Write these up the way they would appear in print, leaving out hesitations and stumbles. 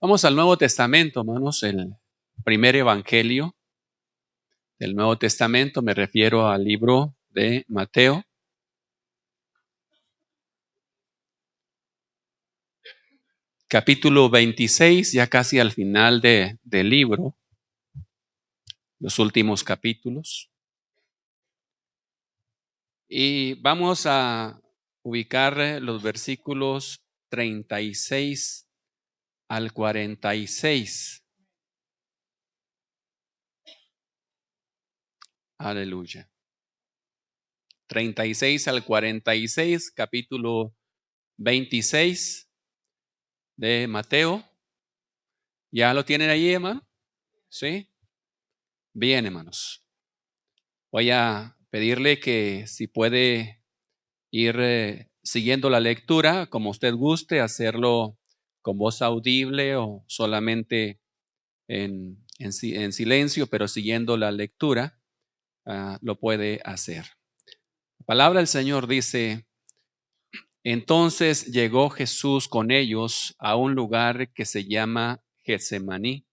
Vamos al Nuevo Testamento, hermanos, el primer evangelio del Nuevo Testamento, me refiero al libro de Mateo. Capítulo 26, ya casi al final del libro, los últimos capítulos. Y vamos a ubicar los versículos 36 al 46. Aleluya. 36 al 46, capítulo 26 de Mateo. ¿Ya lo tienen ahí, hermano? ¿Sí? Bien, hermanos. Voy a pedirle que si puede ir siguiendo la lectura, como usted guste, hacerlo con voz audible o solamente en silencio, pero siguiendo la lectura, lo puede hacer. La palabra del Señor dice: entonces llegó Jesús con ellos a un lugar que se llama Getsemaní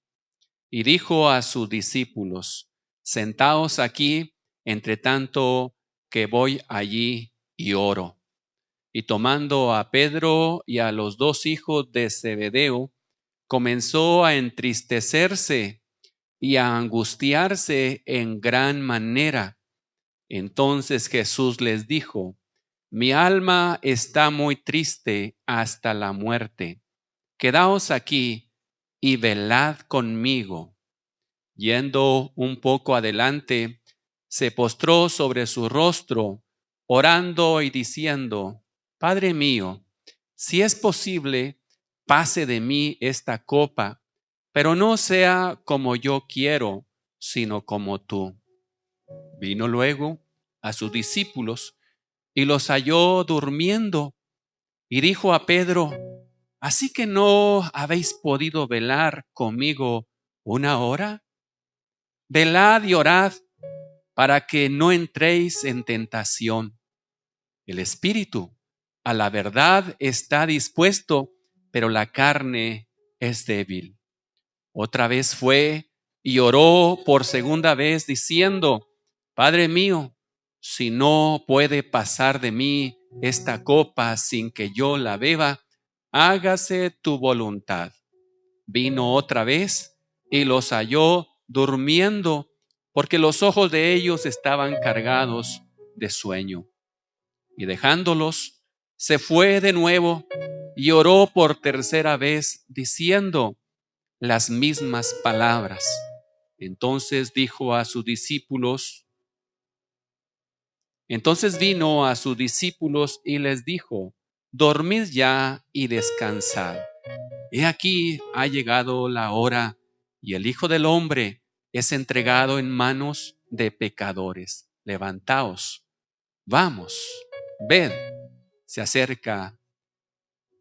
y dijo a sus discípulos: sentaos aquí, entre tanto que voy allí y oro. Y tomando a Pedro y a los dos hijos de Zebedeo, comenzó a entristecerse y a angustiarse en gran manera. Entonces Jesús les dijo: mi alma está muy triste hasta la muerte. Quedaos aquí y velad conmigo. Yendo un poco adelante, se postró sobre su rostro, orando y diciendo: Padre mío, si es posible, pase de mí esta copa, pero no sea como yo quiero, sino como tú. Vino luego a sus discípulos y los halló durmiendo, y dijo a Pedro: ¿así que no habéis podido velar conmigo una hora? Velad y orad para que no entréis en tentación. El espíritu a la verdad está dispuesto, pero la carne es débil. Otra vez fue y oró por segunda vez diciendo: Padre mío, si no puede pasar de mí esta copa sin que yo la beba, hágase tu voluntad. Vino otra vez y los halló durmiendo, porque los ojos de ellos estaban cargados de sueño. Y dejándolos, se fue de nuevo y oró por tercera vez, diciendo las mismas palabras. Entonces dijo a sus discípulos, entonces vino a sus discípulos y les dijo: dormid ya y descansad. He aquí ha llegado la hora y el Hijo del Hombre es entregado en manos de pecadores. Levantaos, vamos, ved, se acerca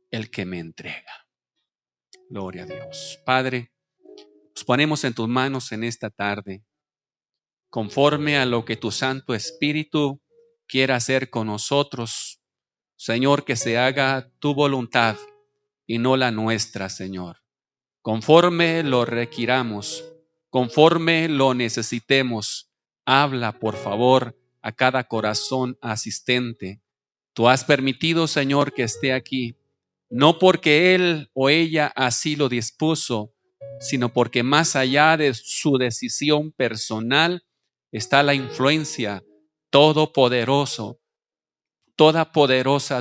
el que me entrega. Gloria a Dios. Padre, nos ponemos en tus manos en esta tarde, conforme a lo que tu Santo Espíritu quiera hacer con nosotros. Señor, que se haga tu voluntad y no la nuestra, Señor. Conforme lo requiramos, conforme lo necesitemos, habla, por favor, a cada corazón asistente. Tú has permitido, Señor, que esté aquí, no porque él o ella así lo dispuso, sino porque más allá de su decisión personal está la influencia todopoderosa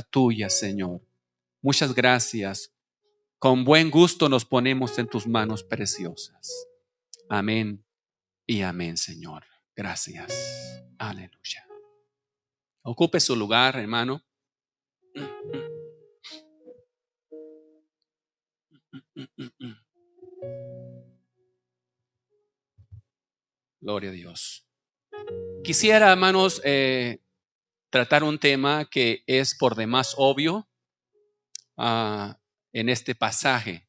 tuya, Señor. Muchas gracias. Con buen gusto nos ponemos en tus manos preciosas. Amén y amén, Señor. Gracias. Aleluya. Ocupe su lugar, hermano. Gloria a Dios. Quisiera, hermanos, tratar un tema que es por demás obvio en este pasaje.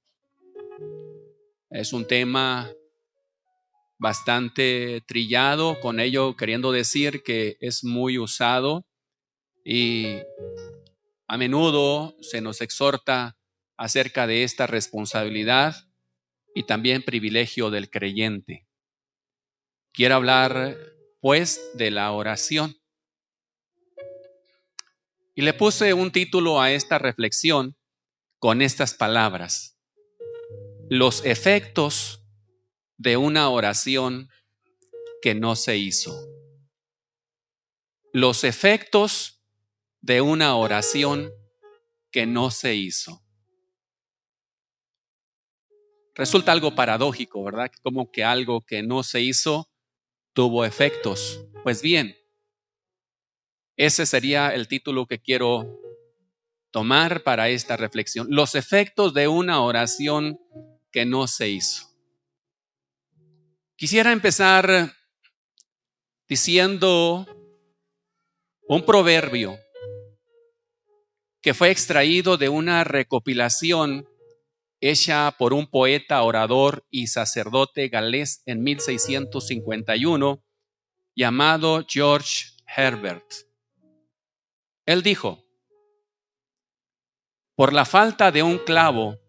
Es un tema bastante trillado, con ello queriendo decir que es muy usado y a menudo se nos exhorta acerca de esta responsabilidad y también privilegio del creyente. Quiero hablar, pues, de la oración. Y le puse un título a esta reflexión con estas palabras: los efectos de una oración que no se hizo. Los efectos de una oración que no se hizo. Resulta algo paradójico, ¿verdad? Como que algo que no se hizo tuvo efectos. Pues bien, ese sería el título que quiero tomar para esta reflexión: los efectos de una oración que no se hizo. Quisiera empezar diciendo un proverbio que fue extraído de una recopilación hecha por un poeta, orador y sacerdote galés en 1651, llamado George Herbert. Él dijo: por la falta de un clavo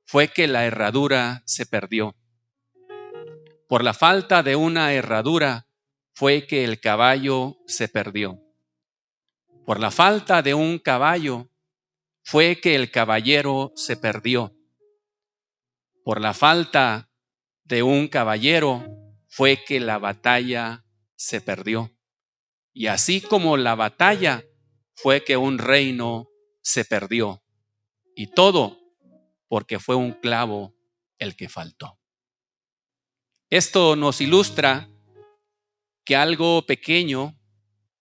fue que la herradura se perdió. Por la falta de una herradura fue que el caballo se perdió. Por la falta de un caballo fue que el caballero se perdió. Por la falta de un caballero fue que la batalla se perdió. Y así como la batalla fue que un reino se perdió. Y todo porque fue un clavo el que faltó. Esto nos ilustra que algo pequeño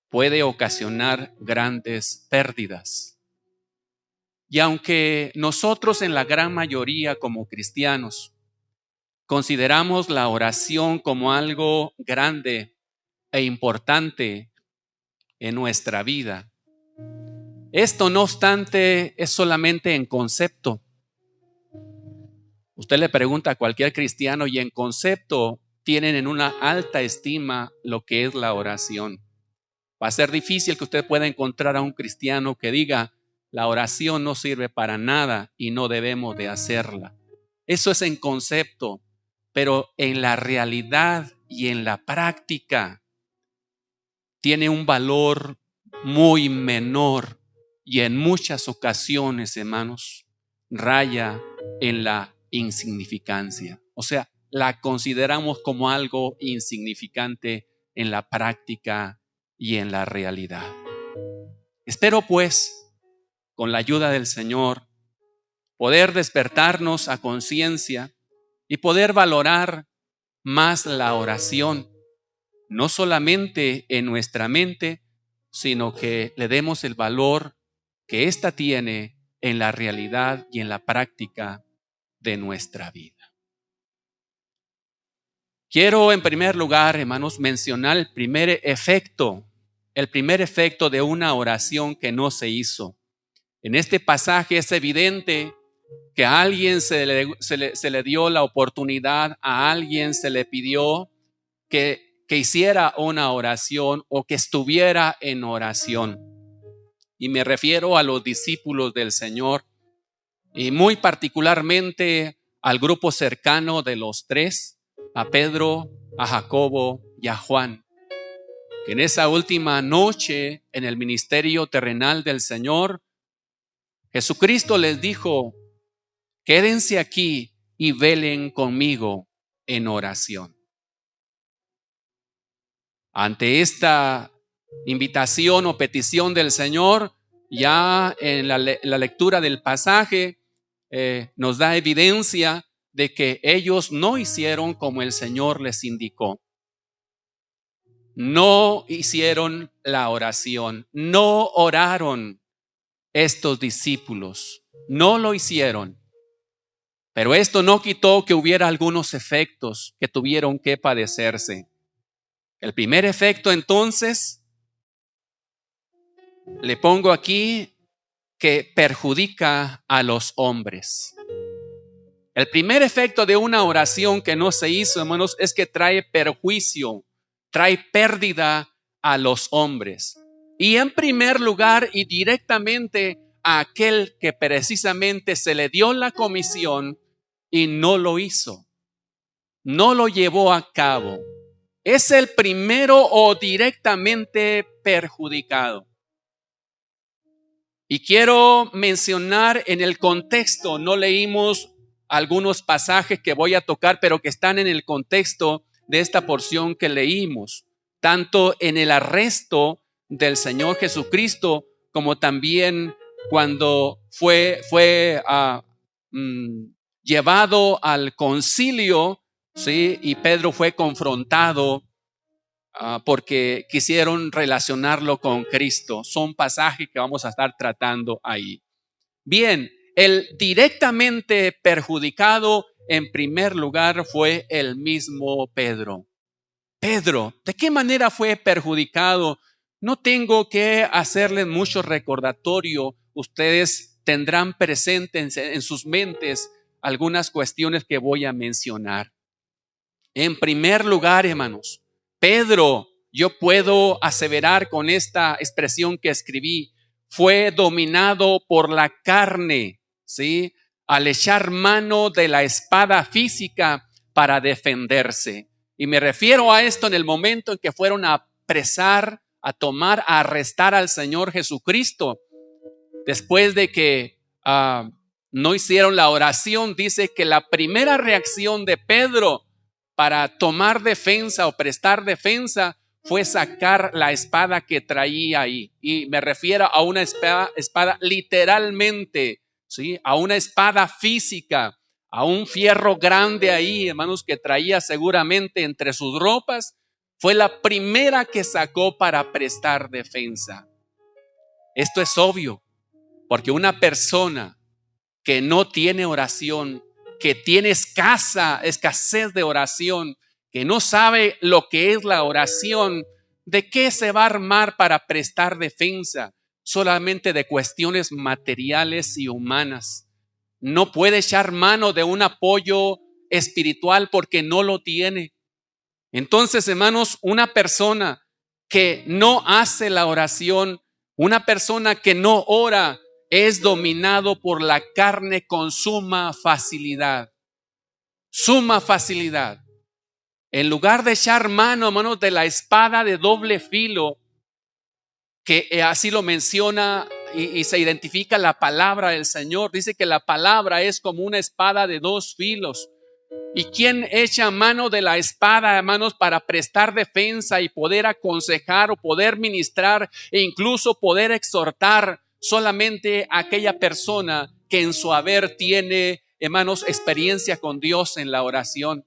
puede ocasionar grandes pérdidas. Y aunque nosotros en la gran mayoría como cristianos consideramos la oración como algo grande e importante en nuestra vida, esto no obstante es solamente en concepto. Usted le pregunta a cualquier cristiano y en concepto tienen en una alta estima lo que es la oración. Va a ser difícil que usted pueda encontrar a un cristiano que diga: la oración no sirve para nada y no debemos de hacerla. Eso es en concepto, pero en la realidad y en la práctica tiene un valor muy menor y en muchas ocasiones, hermanos, raya en la insignificancia. O sea, la consideramos como algo insignificante en la práctica y en la realidad. Espero, pues, con la ayuda del Señor, poder despertarnos a conciencia y poder valorar más la oración, no solamente en nuestra mente, sino que le demos el valor que ésta tiene en la realidad y en la práctica de nuestra vida. Quiero en primer lugar, hermanos, mencionar el primer efecto de una oración que no se hizo. En este pasaje es evidente que a alguien se le dio la oportunidad, a alguien se le pidió que hiciera una oración o que estuviera en oración. Y me refiero a los discípulos del Señor y muy particularmente al grupo cercano de los tres, a Pedro, a Jacobo y a Juan, que en esa última noche en el ministerio terrenal del Señor, Jesucristo les dijo: quédense aquí y velen conmigo en oración. Ante esta invitación o petición del Señor, ya en la lectura del pasaje nos da evidencia de que ellos no hicieron como el Señor les indicó. No hicieron la oración, no oraron estos discípulos, no lo hicieron. Pero esto no quitó que hubiera algunos efectos que tuvieron que padecerse. El primer efecto, entonces, le pongo aquí, que perjudica a los hombres. El primer efecto de una oración que no se hizo, hermanos, es que trae perjuicio, trae pérdida a los hombres. Y en primer lugar y directamente a aquel que precisamente se le dio la comisión y no lo hizo. No lo llevó a cabo. Es el primero o directamente perjudicado. Y quiero mencionar en el contexto, no leímos algunos pasajes que voy a tocar, pero que están en el contexto de esta porción que leímos, tanto en el arresto del Señor Jesucristo, como también cuando fue llevado al concilio, ¿sí? Y Pedro fue confrontado porque quisieron relacionarlo con Cristo. Son pasajes que vamos a estar tratando ahí. Bien, el directamente perjudicado en primer lugar fue el mismo Pedro. Pedro, ¿de qué manera fue perjudicado? No tengo que hacerles mucho recordatorio. Ustedes tendrán presentes en sus mentes algunas cuestiones que voy a mencionar. En primer lugar, hermanos, Pedro, yo puedo aseverar con esta expresión que escribí, fue dominado por la carne, ¿sí? Al echar mano de la espada física para defenderse. Y me refiero a esto en el momento en que fueron a apresar, a tomar, a arrestar al Señor Jesucristo. Después de que no hicieron la oración, dice que la primera reacción de Pedro para tomar defensa o prestar defensa fue sacar la espada que traía ahí. Y me refiero a una espada literalmente, ¿sí? A una espada física, a un fierro grande ahí, hermanos, que traía seguramente entre sus ropas. Fue la primera que sacó para prestar defensa. Esto es obvio, porque una persona que no tiene oración, que tiene escasez de oración, que no sabe lo que es la oración, ¿de qué se va a armar para prestar defensa? Solamente de cuestiones materiales y humanas. No puede echar mano de un apoyo espiritual porque no lo tiene. Entonces, hermanos, una persona que no hace la oración, una persona que no ora, es dominado por la carne con suma facilidad. Suma facilidad. En lugar de echar mano, hermanos, de la espada de doble filo, que así lo menciona y se identifica la palabra del Señor. Dice que la palabra es como una espada de dos filos. ¿Y quién echa mano de la espada, hermanos, para prestar defensa y poder aconsejar o poder ministrar e incluso poder exhortar? Solamente aquella persona que en su haber tiene, hermanos, experiencia con Dios en la oración.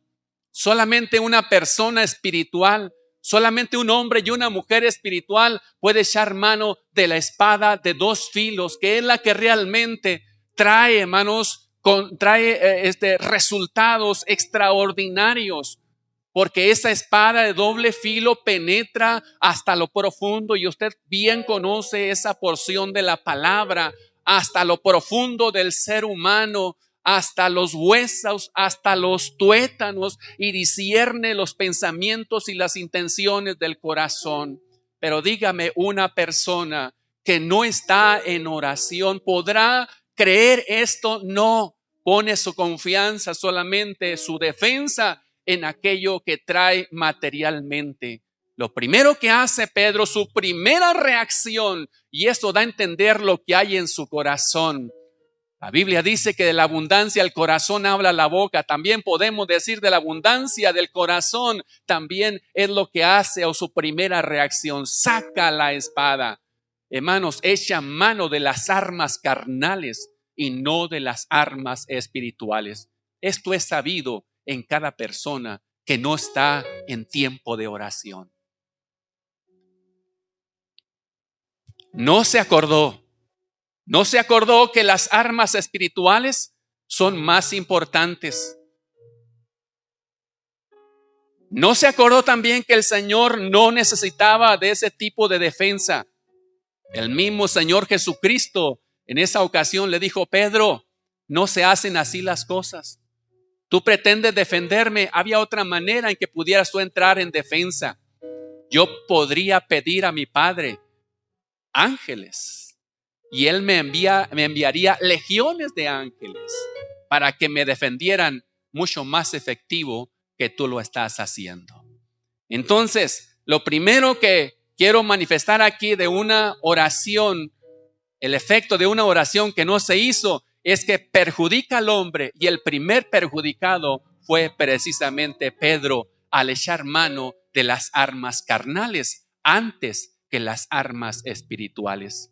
Solamente una persona espiritual, solamente un hombre y una mujer espiritual puede echar mano de la espada de dos filos, que es la que realmente trae, hermanos, trae resultados extraordinarios, porque esa espada de doble filo penetra hasta lo profundo, y usted bien conoce esa porción de la palabra, hasta lo profundo del ser humano, hasta los huesos, hasta los tuétanos, y discierne los pensamientos y las intenciones del corazón. Pero dígame, una persona que no está en oración, ¿podrá creer esto? No, pone su confianza solamente, su defensa en aquello que trae materialmente. Lo primero que hace Pedro, su primera reacción, y eso da a entender lo que hay en su corazón. La Biblia dice que de la abundancia del corazón habla la boca. También podemos decir de la abundancia del corazón también es lo que hace, o su primera reacción, saca la espada. Hermanos, echa mano de las armas carnales y no de las armas espirituales. Esto es sabido en cada persona que no está en tiempo de oración. No se acordó que las armas espirituales son más importantes. No se acordó también que el Señor no necesitaba de ese tipo de defensa. El mismo Señor Jesucristo en esa ocasión le dijo: Pedro, no se hacen así las cosas. Tú pretendes defenderme. Había otra manera en que pudieras tú entrar en defensa. Yo podría pedir a mi Padre ángeles, y Él me enviaría legiones de ángeles. para que me defendieran mucho más efectivo que tú lo estás haciendo. Entonces, lo primero que quiero manifestar aquí de una oración, el efecto de una oración que no se hizo, es que perjudica al hombre, y el primer perjudicado fue precisamente Pedro al echar mano de las armas carnales antes que las armas espirituales.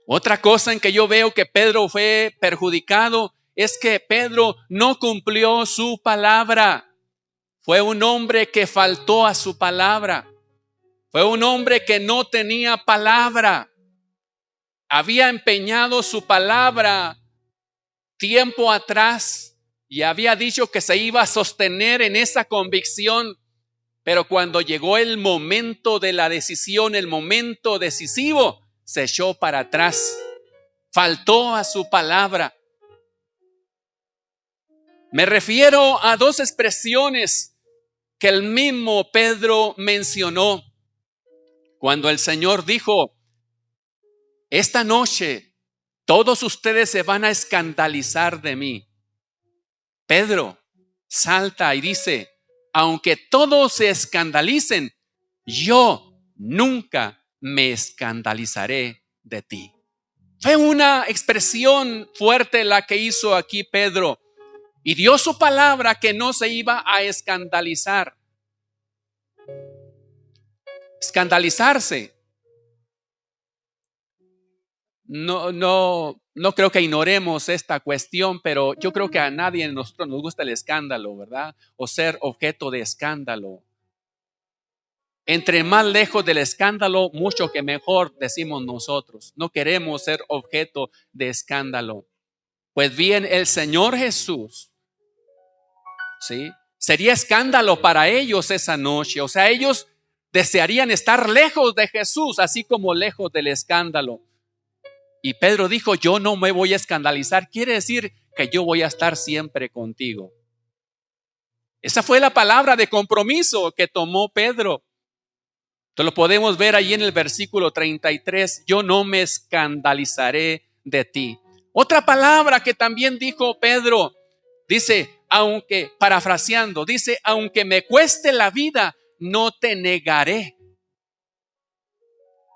Otra cosa en que yo veo que Pedro fue perjudicado es que Pedro no cumplió su palabra. Fue un hombre que faltó a su palabra. Fue un hombre que no tenía palabra. Había empeñado su palabra tiempo atrás y había dicho que se iba a sostener en esa convicción. Pero cuando llegó el momento de la decisión, el momento decisivo, se echó para atrás. Faltó a su palabra. Me refiero a dos expresiones que el mismo Pedro mencionó. Cuando el Señor dijo: esta noche todos ustedes se van a escandalizar de mí. Pedro salta y dice: aunque todos se escandalicen, yo nunca me escandalizaré de ti. Fue una expresión fuerte la que hizo aquí Pedro, y dio su palabra que no se iba a escandalizar. Escandalizarse. No creo que ignoremos esta cuestión, pero yo creo que a nadie de nosotros nos gusta el escándalo, ¿verdad? O ser objeto de escándalo. Entre más lejos del escándalo, mucho que mejor, decimos nosotros. No queremos ser objeto de escándalo. Pues bien, el Señor Jesús, ¿sí?, sería escándalo para ellos esa noche. O sea, ellos desearían estar lejos de Jesús, así como lejos del escándalo. Y Pedro dijo: yo no me voy a escandalizar. Quiere decir que yo voy a estar siempre contigo. Esa fue la palabra de compromiso que tomó Pedro. Entonces lo podemos ver ahí en el versículo 33. Yo no me escandalizaré de ti. Otra palabra que también dijo Pedro, dice, aunque, parafraseando, dice: aunque me cueste la vida, no te negaré.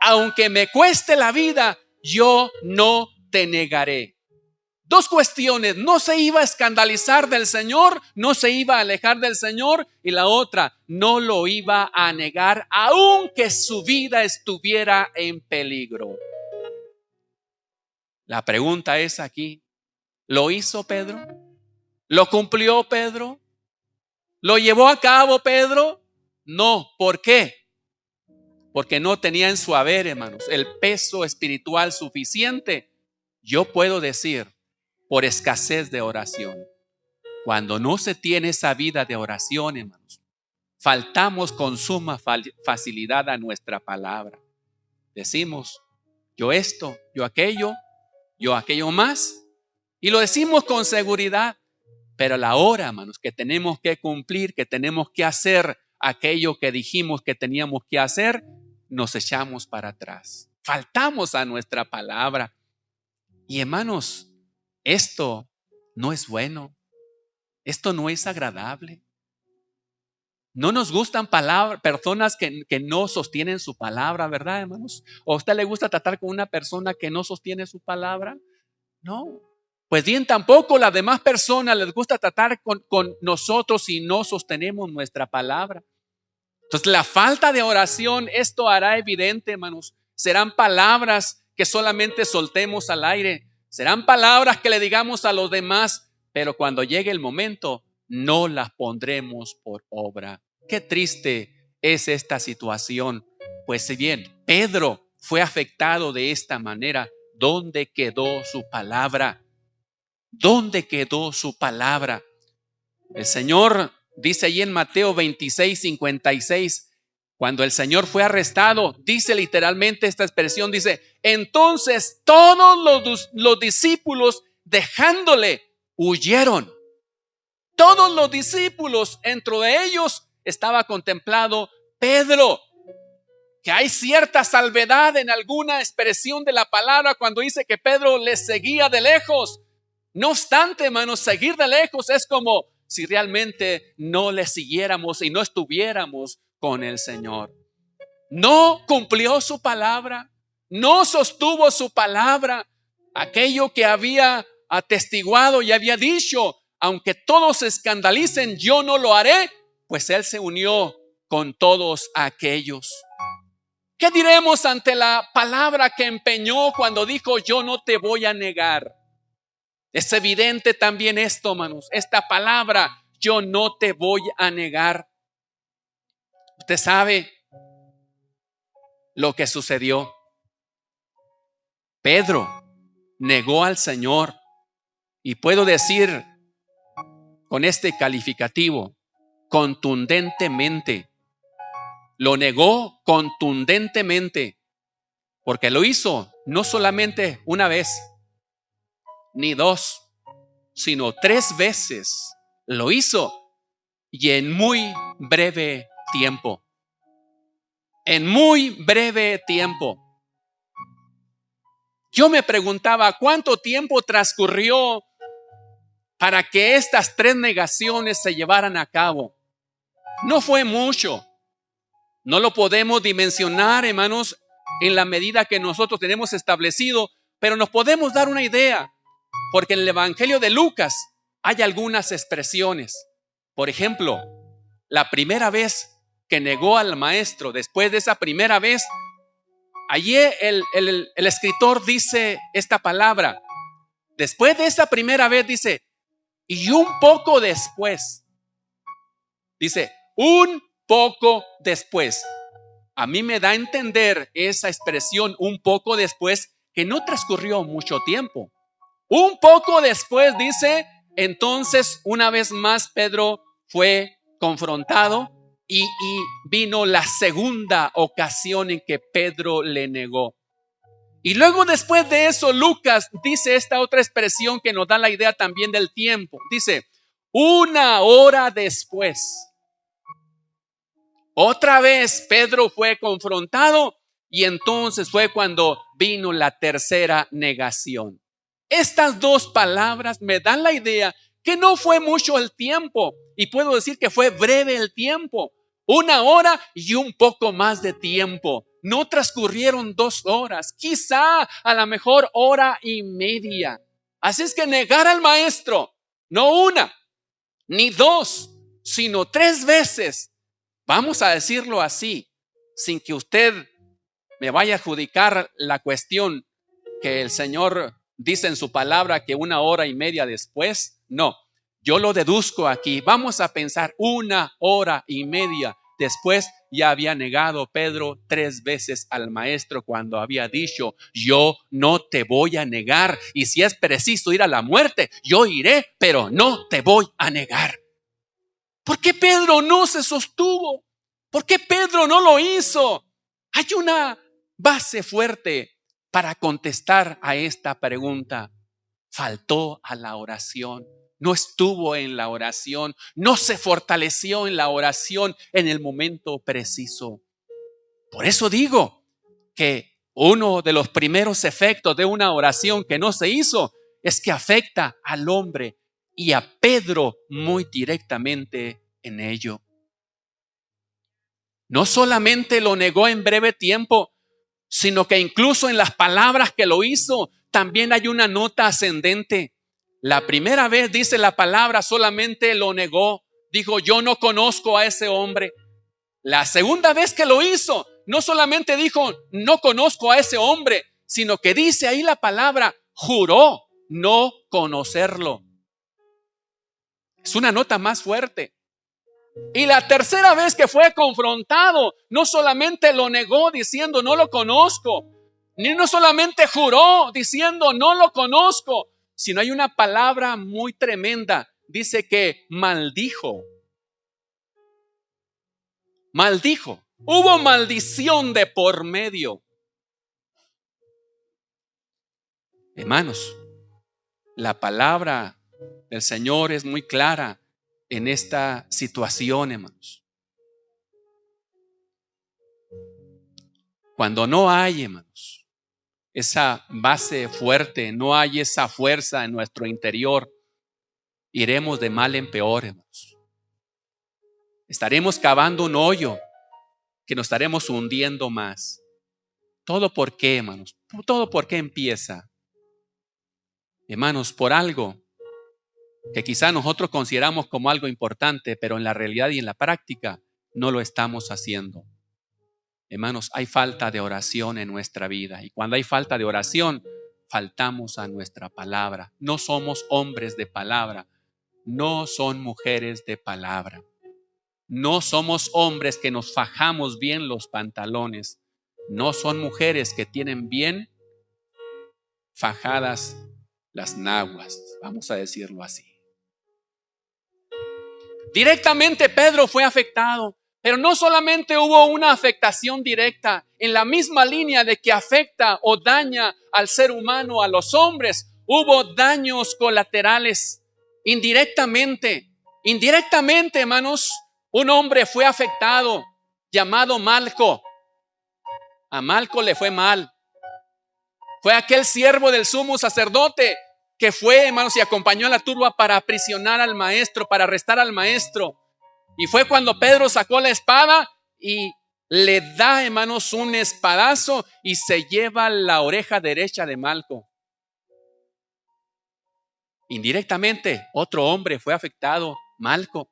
Aunque me cueste la vida, yo no te negaré. Dos cuestiones: no se iba a escandalizar del Señor, no se iba a alejar del Señor, y la otra, no lo iba a negar aunque su vida estuviera en peligro. La pregunta es aquí: ¿lo hizo Pedro? ¿Lo cumplió Pedro? ¿Lo llevó a cabo Pedro? No. ¿Por qué? Porque no tenía en su haber, hermanos, el peso espiritual suficiente. Yo puedo decir, por escasez de oración. Cuando no se tiene esa vida de oración, hermanos, faltamos con suma facilidad a nuestra palabra. Decimos: yo esto, yo aquello más, y lo decimos con seguridad. Pero a la hora, hermanos, que tenemos que cumplir, que tenemos que hacer aquello que dijimos que teníamos que hacer, nos echamos para atrás. Faltamos a nuestra palabra. Y hermanos, esto no es bueno. Esto no es agradable. No nos gustan personas que no sostienen su palabra, ¿verdad, hermanos? ¿O a usted le gusta tratar con una persona que no sostiene su palabra? No. Pues bien, tampoco las demás personas les gusta tratar con nosotros si no sostenemos nuestra palabra. Entonces, la falta de oración, esto hará evidente, hermanos. Serán palabras que solamente soltemos al aire. Serán palabras que le digamos a los demás, pero cuando llegue el momento, no las pondremos por obra. Qué triste es esta situación. Pues si bien Pedro fue afectado de esta manera, ¿dónde quedó su palabra? ¿Dónde quedó su palabra? El Señor dice allí en Mateo 26:56, cuando el Señor fue arrestado, dice literalmente esta expresión, dice: entonces todos los discípulos, dejándole, huyeron. Todos los discípulos, entre de ellos estaba contemplado Pedro. Que hay cierta salvedad en alguna expresión de la palabra cuando dice que Pedro les seguía de lejos. No obstante, hermanos, seguir de lejos es como si realmente no le siguiéramos y no estuviéramos con el Señor. No cumplió su palabra, no sostuvo su palabra, aquello que había atestiguado y había dicho, aunque todos se escandalicen, yo no lo haré, pues él se unió con todos aquellos. ¿Qué diremos ante la palabra que empeñó cuando dijo, yo no te voy a negar? Es evidente también esto, hermanos, esta palabra, yo no te voy a negar. Usted sabe lo que sucedió. Pedro negó al Señor, y puedo decir con este calificativo, contundentemente. Lo negó contundentemente, porque lo hizo no solamente una vez, ni dos, sino 3 veces. Lo hizo, y en muy breve tiempo. En muy breve tiempo. Yo me preguntaba, ¿cuánto tiempo transcurrió para que estas 3 negaciones se llevaran a cabo? No fue mucho. No lo podemos dimensionar, hermanos, en la medida que nosotros tenemos establecido, pero nos podemos dar una idea, porque en el Evangelio de Lucas hay algunas expresiones. Por ejemplo, la primera vez que negó al maestro, después de esa primera vez, allí el escritor dice esta palabra. Después de esa primera vez dice, y un poco después. Dice, un poco después. A mí me da a entender esa expresión un poco después que no transcurrió mucho tiempo. Un poco después dice, entonces una vez más Pedro fue confrontado y vino la segunda ocasión en que Pedro le negó. Y luego después de eso Lucas dice esta otra expresión que nos da la idea también del tiempo. Dice, 1 hora después. Otra vez Pedro fue confrontado y entonces fue cuando vino la tercera negación. Estas 2 palabras me dan la idea que no fue mucho el tiempo, y puedo decir que fue breve el tiempo. 1 hora y un poco más de tiempo. No transcurrieron 2 horas, quizá a lo mejor 1:30. Así es que negar al maestro, no 1 ni 2, sino 3 veces. Vamos a decirlo así, sin que usted me vaya a adjudicar la cuestión que el Señor dice en su palabra que 1:30 después. No, yo lo deduzco aquí. Vamos a pensar 1:30 después. Ya había negado Pedro 3 veces al maestro cuando había dicho, yo no te voy a negar, y si es preciso ir a la muerte, yo iré, pero no te voy a negar. ¿Por qué Pedro no se sostuvo? ¿Por qué Pedro no lo hizo? Hay una base fuerte para contestar a esta pregunta. Faltó a la oración, no estuvo en la oración, no se fortaleció en la oración en el momento preciso. Por eso digo que uno de los primeros efectos de una oración que no se hizo es que afecta al hombre, y a Pedro muy directamente en ello. No solamente lo negó en breve tiempo, sino que incluso en las palabras que lo hizo, también hay una nota ascendente. La primera vez, dice la palabra, solamente lo negó. Dijo, yo no conozco a ese hombre. La segunda vez que lo hizo, no solamente dijo, no conozco a ese hombre, sino que dice ahí la palabra, juró no conocerlo. Es una nota más fuerte. Y la tercera vez que fue confrontado, no solamente lo negó diciendo no lo conozco, ni no solamente juró diciendo no lo conozco, sino hay una palabra muy tremenda. Dice que maldijo. Maldijo. Hubo maldición de por medio. Hermanos, la palabra del Señor es muy clara en esta situación, hermanos. Cuando no hay, hermanos, esa base fuerte, no hay esa fuerza en nuestro interior, iremos de mal en peor, hermanos. Estaremos cavando un hoyo que nos estaremos hundiendo más. ¿Todo por qué, hermanos? ¿Todo por qué empieza? Hermanos, por algo que quizá nosotros consideramos como algo importante, pero en la realidad y en la práctica no lo estamos haciendo. Hermanos, hay falta de oración en nuestra vida, y cuando hay falta de oración, faltamos a nuestra palabra. No somos hombres de palabra, no son mujeres de palabra. No somos hombres que nos fajamos bien los pantalones, no son mujeres que tienen bien fajadas las naguas, vamos a decirlo así. Directamente Pedro fue afectado, pero no solamente hubo una afectación directa, en la misma línea de que afecta o daña al ser humano, a los hombres, hubo daños colaterales indirectamente. Indirectamente, hermanos, un hombre fue afectado llamado Malco. A Malco le fue mal. Fue aquel siervo del sumo sacerdote que fue, hermanos, y acompañó a la turba para aprisionar al maestro, para arrestar al maestro. Y fue cuando Pedro sacó la espada y le da, hermanos, un espadazo y se lleva la oreja derecha de Malco. Indirectamente, otro hombre fue afectado, Malco.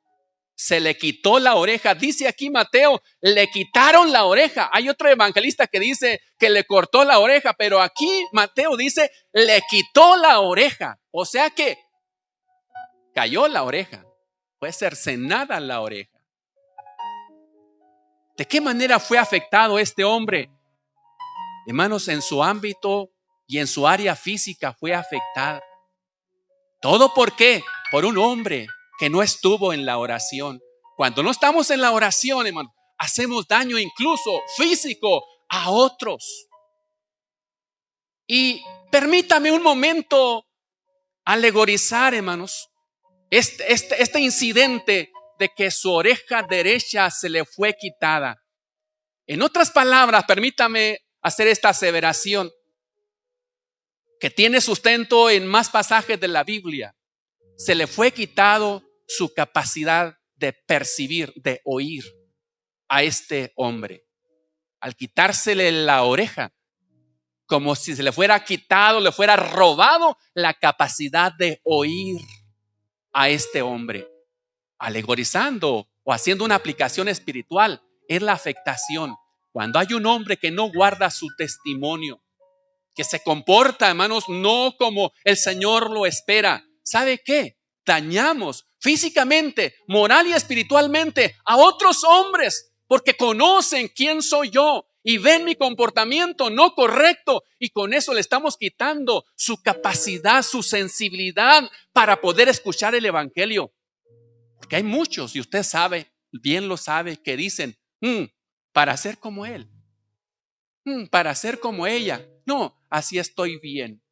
Se le quitó la oreja. Dice aquí Mateo, le quitaron la oreja. Hay otro evangelista que dice que le cortó la oreja, pero aquí Mateo dice, le quitó la oreja. O sea que cayó la oreja. Fue cercenada la oreja. ¿De qué manera fue afectado este hombre? Hermanos, en su ámbito y en su área física fue afectada. ¿Todo por qué? Por un hombre que no estuvo en la oración. Cuando no estamos en la oración, hermano, hacemos daño incluso físico a otros. Y permítame un momento alegorizar, hermanos, este incidente de que su oreja derecha se le fue quitada. En otras palabras, permítame hacer esta aseveración que tiene sustento en más pasajes de la Biblia. Se le fue quitado su capacidad de percibir, de oír a este hombre. Al quitársele la oreja, como si se le fuera quitado, le fuera robado la capacidad de oír a este hombre. Alegorizando o haciendo una aplicación espiritual, es la afectación. Cuando hay un hombre que no guarda su testimonio, que se comporta, hermanos, no como el Señor lo espera, ¿sabe qué? Dañamos físicamente, moral y espiritualmente a otros hombres porque conocen quién soy yo y ven mi comportamiento no correcto, y con eso le estamos quitando su capacidad, su sensibilidad para poder escuchar el evangelio. Porque hay muchos, y usted sabe, bien lo sabe, que dicen, para ser como él, para ser como ella, no, así estoy bien.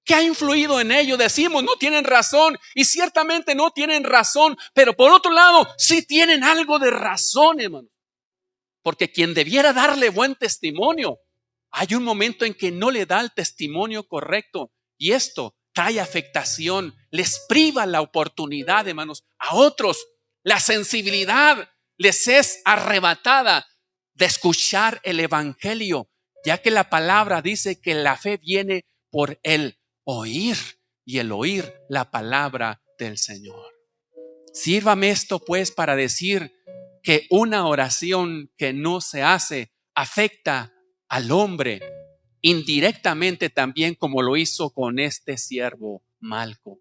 ¿Qué ha influido en ello? Decimos, no tienen razón, y ciertamente no tienen razón, pero por otro lado, sí tienen algo de razón, hermano. Porque quien debiera darle buen testimonio, hay un momento en que no le da el testimonio correcto, y esto trae afectación, les priva la oportunidad, hermanos, a otros. La sensibilidad les es arrebatada de escuchar el evangelio, ya que la palabra dice que la fe viene por el oír, y el oír la palabra del Señor. Sírvame esto pues para decir que una oración que no se hace afecta al hombre indirectamente también, como lo hizo con este siervo Malco.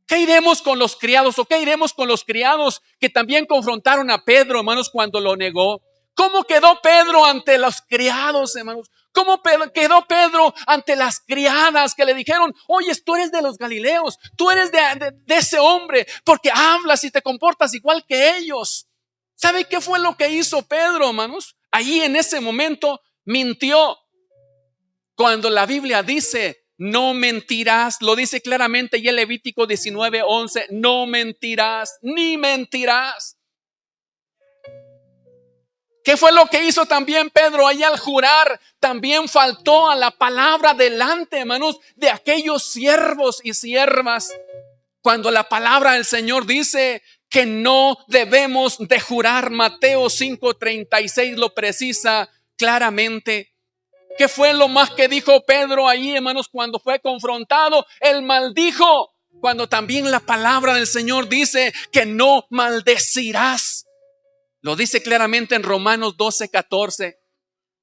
¿Qué iremos con los criados, o qué iremos con los criados que también confrontaron a Pedro, hermanos, cuando lo negó? ¿Cómo quedó Pedro ante los criados, hermanos? ¿Cómo quedó Pedro ante las criadas que le dijeron, oye, tú eres de los Galileos, tú eres de ese hombre, porque hablas y te comportas igual que ellos? ¿Sabe qué fue lo que hizo Pedro, hermanos? Allí en ese momento mintió. Cuando la Biblia dice, no mentirás, lo dice claramente y en Levítico 19:11, no mentirás, ni mentirás. ¿Qué fue lo que hizo también Pedro allá al jurar? También faltó a la palabra delante, hermanos, de aquellos siervos y siervas. Cuando la palabra del Señor dice que no debemos de jurar, Mateo 5:36 lo precisa claramente. ¿Qué fue lo más que dijo Pedro ahí, hermanos, cuando fue confrontado? Él maldijo, cuando también la palabra del Señor dice que no maldecirás. Lo dice claramente en Romanos 12:14.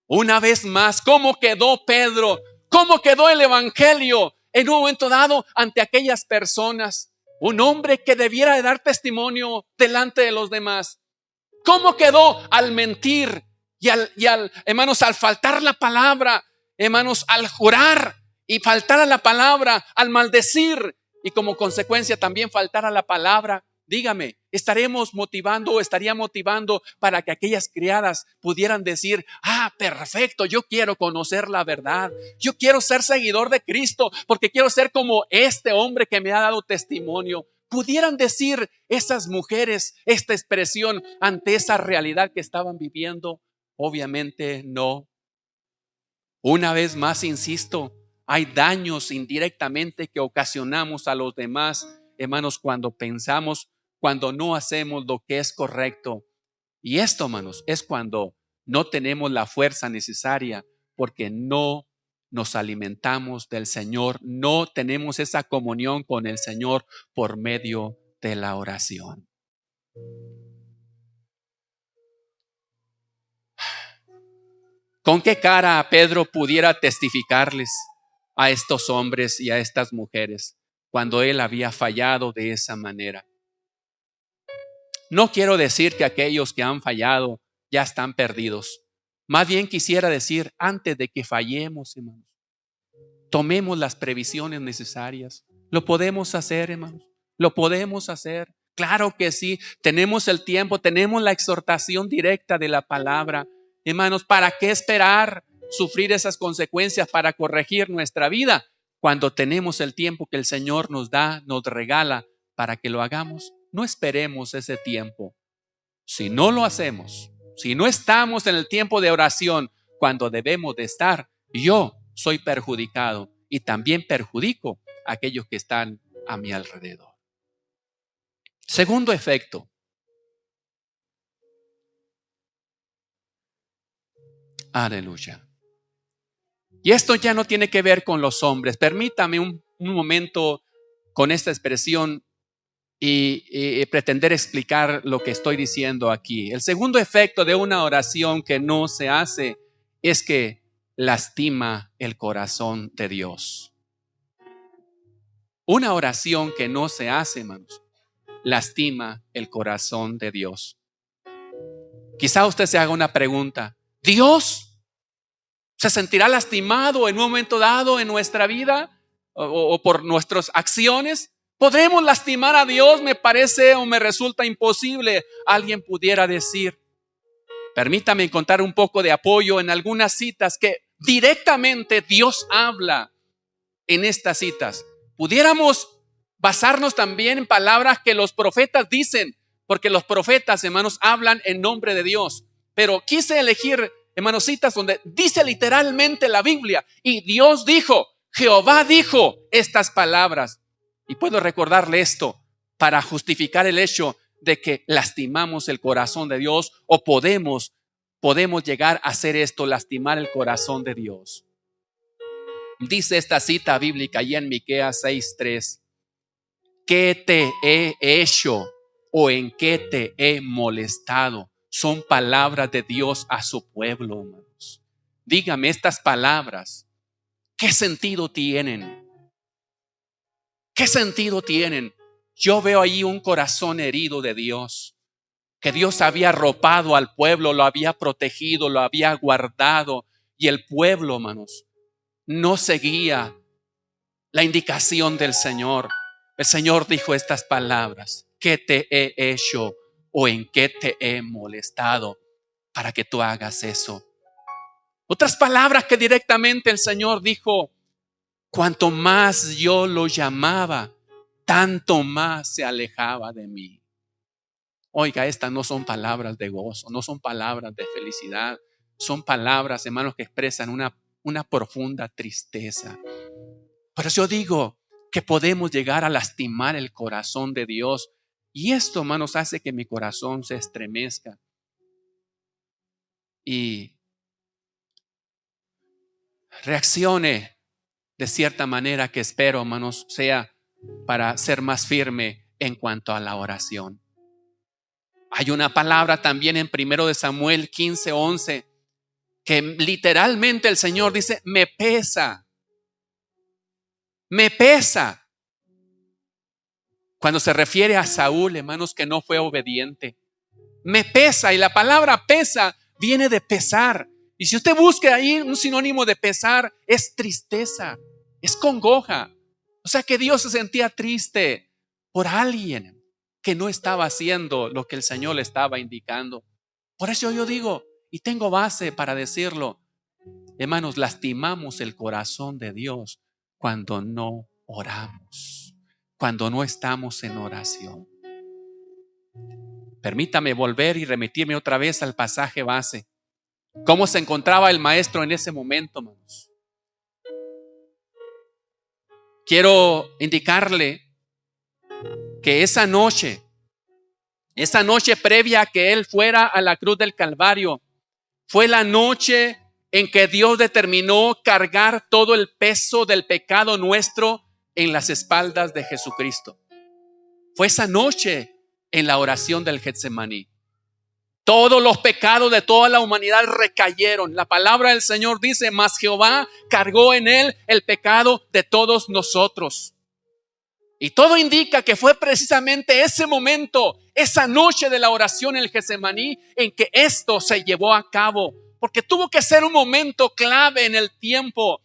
Una vez más, ¿cómo quedó Pedro? ¿Cómo quedó el evangelio en un momento dado ante aquellas personas? Un hombre que debiera de dar testimonio delante de los demás. ¿Cómo quedó al mentir y hermanos, al faltar la palabra, hermanos, al jurar y faltar a la palabra, al maldecir y como consecuencia también faltar a la palabra? Dígame, ¿estaremos motivando o estaría motivando para que aquellas criadas pudieran decir, perfecto, yo quiero conocer la verdad, yo quiero ser seguidor de Cristo porque quiero ser como este hombre que me ha dado testimonio? ¿Pudieran decir esas mujeres esta expresión ante esa realidad que estaban viviendo? Obviamente no. Una vez más, insisto, hay daños indirectamente que ocasionamos a los demás, hermanos, cuando pensamos, cuando no hacemos lo que es correcto. Y esto, hermanos, es cuando no tenemos la fuerza necesaria porque no nos alimentamos del Señor, no tenemos esa comunión con el Señor por medio de la oración. ¿Con qué cara Pedro pudiera testificarles a estos hombres y a estas mujeres cuando él había fallado de esa manera? No quiero decir que aquellos que han fallado ya están perdidos. Más bien quisiera decir, antes de que fallemos, hermanos, tomemos las previsiones necesarias. ¿Lo podemos hacer, hermanos? ¿Lo podemos hacer? Claro que sí. Tenemos el tiempo, tenemos la exhortación directa de la palabra. Hermanos, ¿para qué esperar sufrir esas consecuencias para corregir nuestra vida cuando tenemos el tiempo que el Señor nos da, nos regala para que lo hagamos? No esperemos ese tiempo. Si no lo hacemos, si no estamos en el tiempo de oración cuando debemos de estar, yo soy perjudicado y también perjudico a aquellos que están a mi alrededor. Segundo efecto. Aleluya. Y esto ya no tiene que ver con los hombres. Permítame un momento con esta expresión y pretender explicar lo que estoy diciendo aquí. El segundo efecto de una oración que no se hace es que lastima el corazón de Dios. Una oración que no se hace, hermanos, lastima el corazón de Dios. Quizá usted se haga una pregunta. ¿Dios se sentirá lastimado en un momento dado en nuestra vida o por nuestras acciones? ¿Podremos lastimar a Dios? Me parece o me resulta imposible. Alguien pudiera decir. Permítame encontrar un poco de apoyo en algunas citas que directamente Dios habla en estas citas. Pudiéramos basarnos también en palabras que los profetas dicen, porque los profetas, hermanos, hablan en nombre de Dios. Pero quise elegir, hermanos, citas donde dice literalmente la Biblia, y Dios dijo, Jehová dijo estas palabras. Y puedo recordarle esto para justificar el hecho de que lastimamos el corazón de Dios o podemos llegar a hacer esto, lastimar el corazón de Dios. Dice esta cita bíblica allí en Miqueas 6:3. ¿Qué te he hecho o en qué te he molestado? Son palabras de Dios a su pueblo, hermanos. Dígame estas palabras, ¿qué sentido tienen? ¿Qué sentido tienen? Yo veo ahí un corazón herido de Dios, que Dios había arropado al pueblo, lo había protegido, lo había guardado, y el pueblo, hermanos, no seguía la indicación del Señor. El Señor dijo estas palabras: ¿qué te he hecho o en qué te he molestado para que tú hagas eso? Otras palabras que directamente el Señor dijo: cuanto más yo lo llamaba, tanto más se alejaba de mí. Oiga, estas no son palabras de gozo, no son palabras de felicidad. Son palabras, hermanos, que expresan una profunda tristeza. Por eso yo digo que podemos llegar a lastimar el corazón de Dios. Y esto, hermanos, hace que mi corazón se estremezca. Y reaccione de cierta manera que espero, hermanos, sea para ser más firme en cuanto a la oración. Hay una palabra también en 1 Samuel 15:11 que literalmente el Señor dice, me pesa. Me pesa. Cuando se refiere a Saúl, hermanos, que no fue obediente. Me pesa, y la palabra pesa viene de pesar. Y si usted busca ahí un sinónimo de pesar, es tristeza, es congoja. O sea que Dios se sentía triste por alguien que no estaba haciendo lo que el Señor le estaba indicando. Por eso yo digo, y tengo base para decirlo, hermanos, lastimamos el corazón de Dios cuando no oramos, cuando no estamos en oración. Permítame volver y remitirme otra vez al pasaje base. ¿Cómo se encontraba el maestro en ese momento, hermanos? Quiero indicarle que esa noche previa a que él fuera a la cruz del Calvario, fue la noche en que Dios determinó cargar todo el peso del pecado nuestro en las espaldas de Jesucristo. Fue esa noche en la oración del Getsemaní. Todos los pecados de toda la humanidad recayeron. La palabra del Señor dice, mas Jehová cargó en él el pecado de todos nosotros. Y todo indica que fue precisamente ese momento, esa noche de la oración en el Getsemaní, en que esto se llevó a cabo. Porque tuvo que ser un momento clave en el tiempo.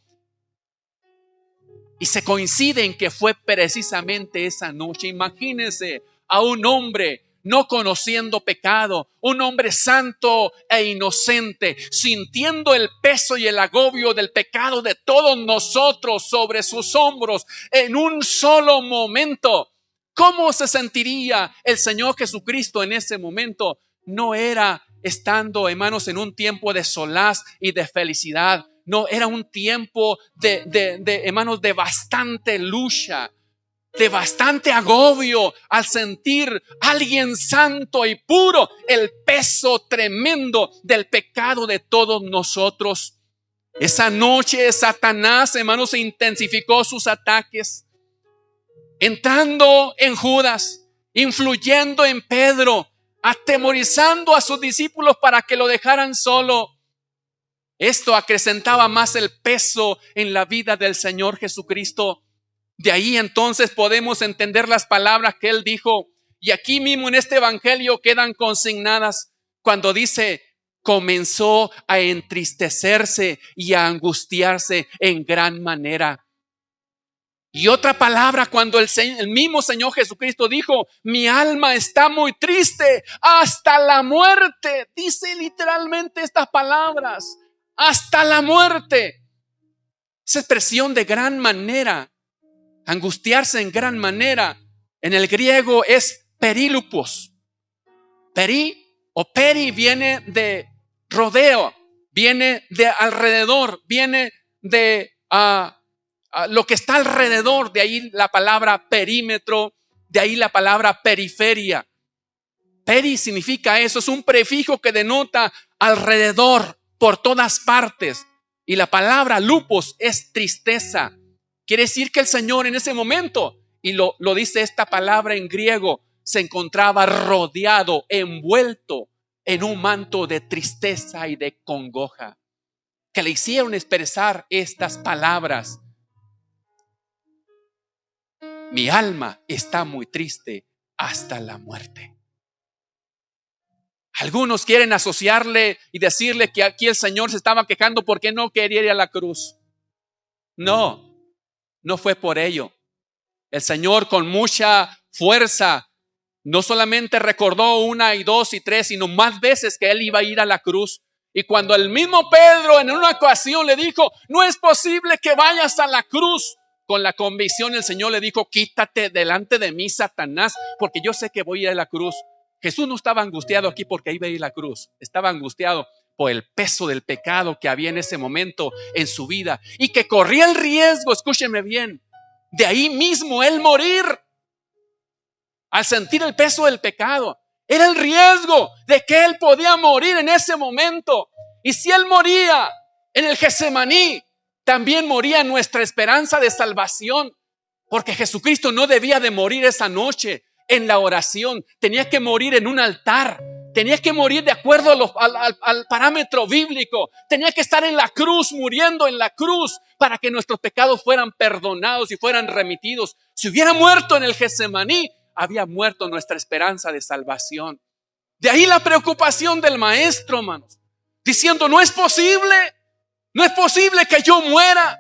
Y se coincide en que fue precisamente esa noche. Imagínense a un hombre no conociendo pecado, un hombre santo e inocente, sintiendo el peso y el agobio del pecado de todos nosotros sobre sus hombros en un solo momento. ¿Cómo se sentiría el Señor Jesucristo en ese momento? No era estando, hermanos, en un tiempo de solaz y de felicidad. No, era un tiempo hermanos, de bastante lucha, de bastante agobio al sentir a alguien santo y puro el peso tremendo del pecado de todos nosotros. Esa noche Satanás, hermanos, intensificó sus ataques, entrando en Judas, influyendo en Pedro, atemorizando a sus discípulos para que lo dejaran solo. Esto acrecentaba más el peso en la vida del Señor Jesucristo. De ahí entonces podemos entender las palabras que él dijo. Y aquí mismo en este evangelio quedan consignadas cuando dice, comenzó a entristecerse y a angustiarse en gran manera. Y otra palabra cuando el mismo Señor Jesucristo dijo, mi alma está muy triste hasta la muerte. Dice literalmente estas palabras, hasta la muerte. Esa expresión de gran manera, angustiarse en gran manera, en el griego es perilupos. Peri viene de rodeo, viene de alrededor, viene de lo que está alrededor. De ahí la palabra perímetro, de ahí la palabra periferia. Peri significa eso, es un prefijo que denota alrededor, por todas partes. Y la palabra lupos es tristeza. Quiere decir que el Señor en ese momento, y lo dice esta palabra en griego, se encontraba rodeado, envuelto en un manto de tristeza y de congoja, que le hicieron expresar estas palabras. Mi alma está muy triste hasta la muerte. Algunos quieren asociarle y decirle que aquí el Señor se estaba quejando porque no quería ir a la cruz. No fue por ello. El Señor con mucha fuerza no solamente recordó 1 y 2 y 3, sino más veces que Él iba a ir a la cruz. Y cuando el mismo Pedro en una ocasión le dijo, no es posible que vayas a la cruz, con la convicción el Señor le dijo, quítate delante de mí, Satanás, porque yo sé que voy a ir a la cruz. Jesús no estaba angustiado aquí porque ahí veía la cruz. Estaba angustiado por el peso del pecado que había en ese momento en su vida y que corría el riesgo, escúchenme bien, de ahí mismo él morir al sentir el peso del pecado. Era el riesgo de que él podía morir en ese momento. Y si él moría en el Getsemaní, también moría nuestra esperanza de salvación, porque Jesucristo no debía de morir esa noche en la oración. Tenía que morir en un altar. Tenía que morir de acuerdo al parámetro bíblico. Tenía que estar en la cruz, muriendo en la cruz, para que nuestros pecados fueran perdonados y fueran remitidos. Si hubiera muerto en el Getsemaní, había muerto nuestra esperanza de salvación. De ahí la preocupación del maestro, hermanos, diciendo: no es posible que yo muera.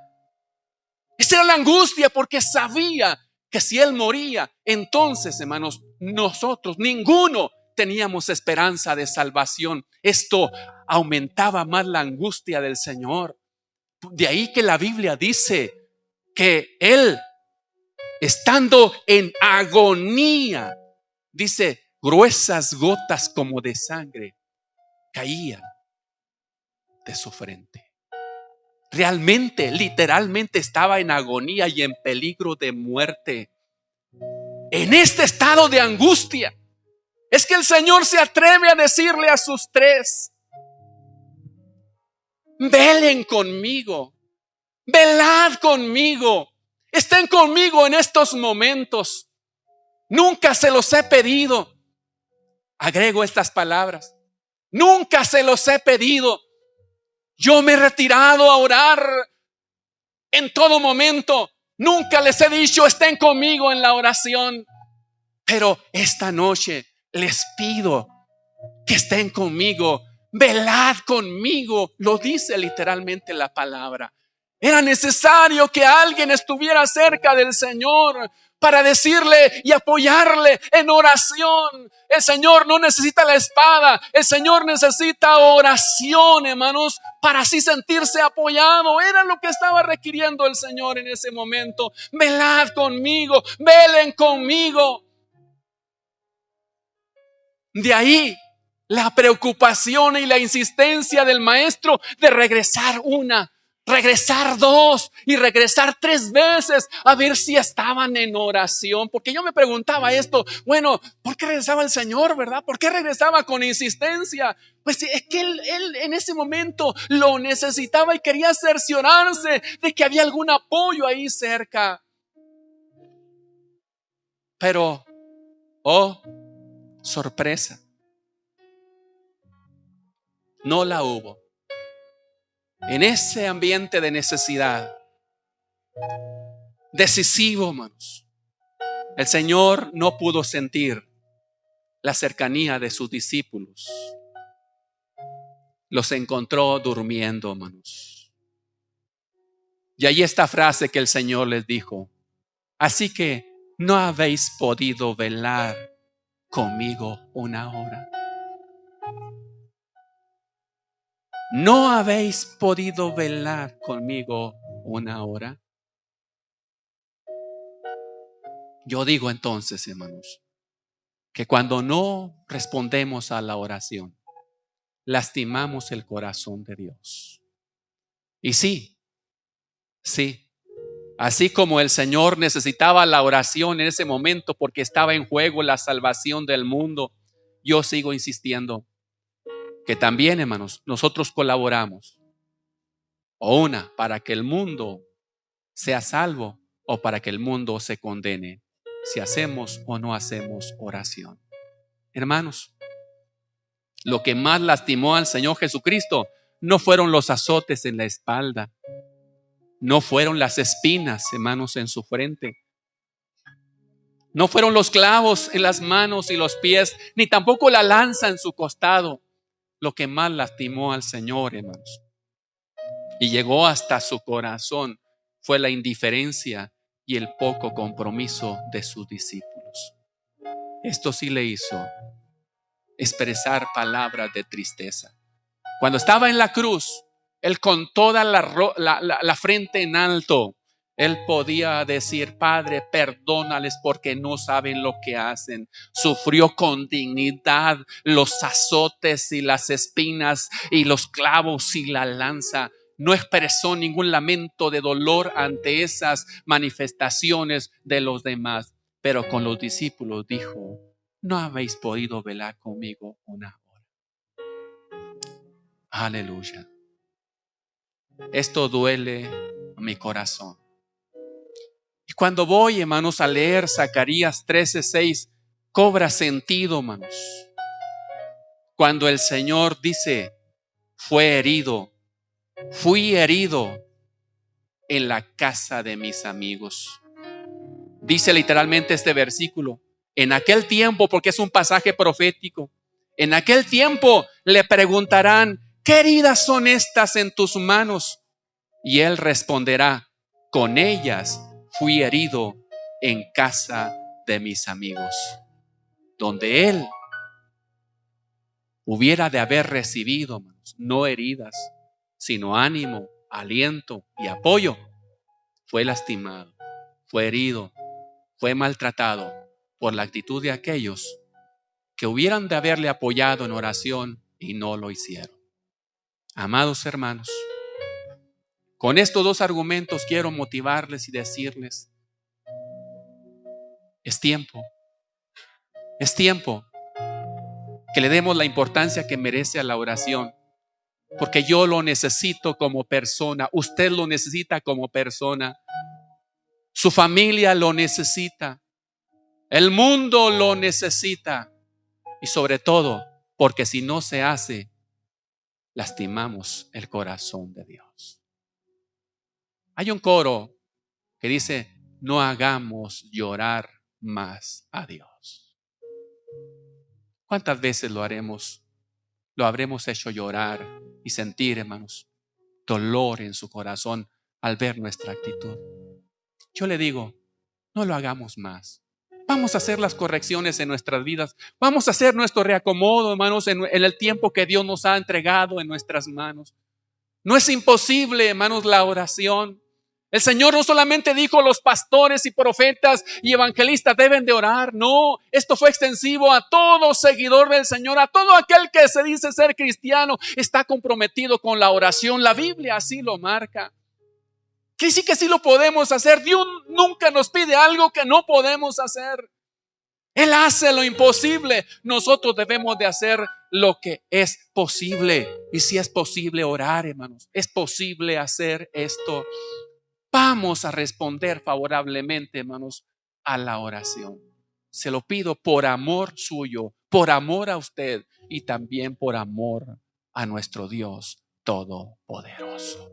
Esa era la angustia, porque sabía que si él moría, entonces, hermanos, nosotros, ninguno, teníamos esperanza de salvación. Esto aumentaba más la angustia del Señor. De ahí que la Biblia dice que él, estando en agonía, dice, gruesas gotas como de sangre caían de su frente. Realmente, literalmente estaba en agonía y en peligro de muerte. En este estado de angustia es que el Señor se atreve a decirle a sus tres: velen conmigo, velad conmigo, estén conmigo en estos momentos. Nunca se los he pedido. Agrego estas palabras: nunca se los he pedido. Yo me he retirado a orar en todo momento. Nunca les he dicho: estén conmigo en la oración. Pero esta noche les pido que estén conmigo. Velad conmigo. Lo dice literalmente la palabra. Era necesario que alguien estuviera cerca del Señor para decirle y apoyarle en oración. El Señor no necesita la espada. El Señor necesita oración, hermanos, para así sentirse apoyado. Era lo que estaba requiriendo el Señor en ese momento. Velad conmigo, velen conmigo. De ahí la preocupación y la insistencia del maestro de regresar una, regresar dos y regresar 3 veces a ver si estaban en oración. Porque yo me preguntaba esto: bueno, ¿por qué regresaba el Señor, verdad? ¿Por qué regresaba con insistencia? Pues es que él en ese momento lo necesitaba y quería cerciorarse de que había algún apoyo ahí cerca. Pero, oh, sorpresa, no la hubo. En ese ambiente de necesidad decisivo, hermanos, el Señor no pudo sentir la cercanía de sus discípulos. Los encontró durmiendo, hermanos. Y ahí esta frase que el Señor les dijo: así que no habéis podido velar conmigo 1 hora. ¿No habéis podido velar conmigo 1 hora? Yo digo entonces, hermanos, que cuando no respondemos a la oración, lastimamos el corazón de Dios. Y sí, así como el Señor necesitaba la oración en ese momento porque estaba en juego la salvación del mundo, yo sigo insistiendo que también, hermanos, nosotros colaboramos, o para que el mundo sea salvo, o para que el mundo se condene, si hacemos o no hacemos oración. Hermanos, lo que más lastimó al Señor Jesucristo no fueron los azotes en la espalda, no fueron las espinas, hermanos, en su frente, no fueron los clavos en las manos y los pies, ni tampoco la lanza en su costado. Lo que más lastimó al Señor, hermanos, y llegó hasta su corazón, fue la indiferencia y el poco compromiso de sus discípulos. Esto sí le hizo expresar palabras de tristeza. Cuando estaba en la cruz, él con toda la frente en alto, Él podía decir: Padre, perdónales porque no saben lo que hacen. Sufrió con dignidad los azotes y las espinas y los clavos y la lanza. No expresó ningún lamento de dolor ante esas manifestaciones de los demás. Pero con los discípulos dijo: ¿no habéis podido velar conmigo una hora? Aleluya. Esto duele a mi corazón. Y cuando voy, hermanos, a leer Zacarías 13:6, cobra sentido, hermanos. Cuando el Señor dice: fui herido en la casa de mis amigos. Dice literalmente este versículo: en aquel tiempo, porque es un pasaje profético, en aquel tiempo le preguntarán: ¿qué heridas son estas en tus manos? Y él responderá: con ellas fui herido en casa de mis amigos. Donde él hubiera de haber recibido, hermanos, no heridas, sino ánimo, aliento y apoyo, fue lastimado, fue herido, fue maltratado por la actitud de aquellos que hubieran de haberle apoyado en oración y no lo hicieron. Amados hermanos, con estos dos argumentos quiero motivarles y decirles: es tiempo que le demos la importancia que merece a la oración, porque yo lo necesito como persona, usted lo necesita como persona, su familia lo necesita, el mundo lo necesita, y sobre todo porque si no se hace, lastimamos el corazón de Dios. Hay un coro que dice: no hagamos llorar más a Dios. ¿Cuántas veces lo haremos? Lo habremos hecho llorar y sentir, hermanos, dolor en su corazón al ver nuestra actitud. Yo le digo: no lo hagamos más. Vamos a hacer las correcciones en nuestras vidas. Vamos a hacer nuestro reacomodo, hermanos, en el tiempo que Dios nos ha entregado en nuestras manos. No es imposible, hermanos, la oración. El Señor no solamente dijo: los pastores y profetas y evangelistas deben de orar. No, esto fue extensivo a todo seguidor del Señor, a todo aquel que se dice ser cristiano, está comprometido con la oración. La Biblia así lo marca. Que sí que sí lo podemos hacer. Dios nunca nos pide algo que no podemos hacer. Él hace lo imposible. Nosotros debemos de hacer lo que es posible. Y si es posible orar, hermanos, es posible hacer esto. Vamos a responder favorablemente, hermanos, a la oración. Se lo pido por amor suyo, por amor a usted y también por amor a nuestro Dios Todopoderoso.